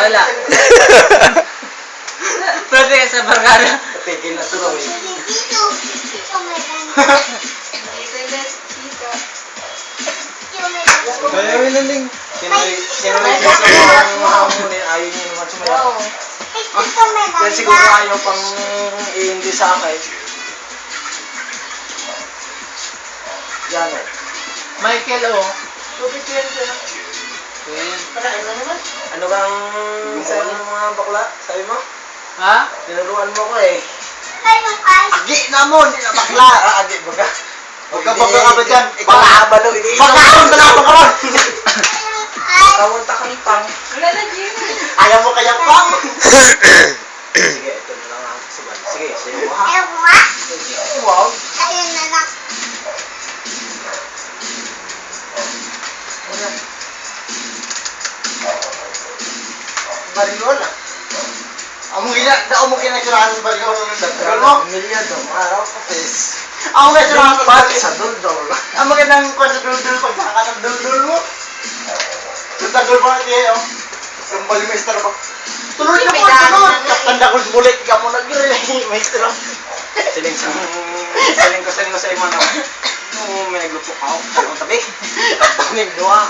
Wala. Pwede ka sa barkada. Tigil na to raw eh. Kaya rin naling. Sino may gusto ng hamunin, ayaw niyo naman sumayaw. Yan siguro ayaw pang i-hindi sa akin. Yan eh. Michael, oh. Ano bang sabi ng mga bakla? Sabi mo? Ha? Tinuruan mo ko eh. Agi na mo, hindi na bakla. Agi ba ka? Huwag ka bakla ka ba dyan? Ikaw na balo. Bakla ka na bakla. Kamunta ka ng pang. Wala na, Jimmy. Ayaw mo kaya pang. Sige, ito na lang ang kasiban. Sige, sayo mo ha. Wow. Barigol na. Amo gina, dao mo kinakirahan ng barigol ng dagdag mo? Milya daw, araw ka pes. Amo nga sila sa dul-dul. Amo ganang kwan sa dul-dul pagkaka ng dul-dul mo. Sa dagol ba niya yun? Yung balimester ba? Tuloy na po, tuloy! Tanda ko bulit ka mo nag-relay, maestro. Siling ko sa imo na. May naglupok ako. Tabi. Tabi. Dua.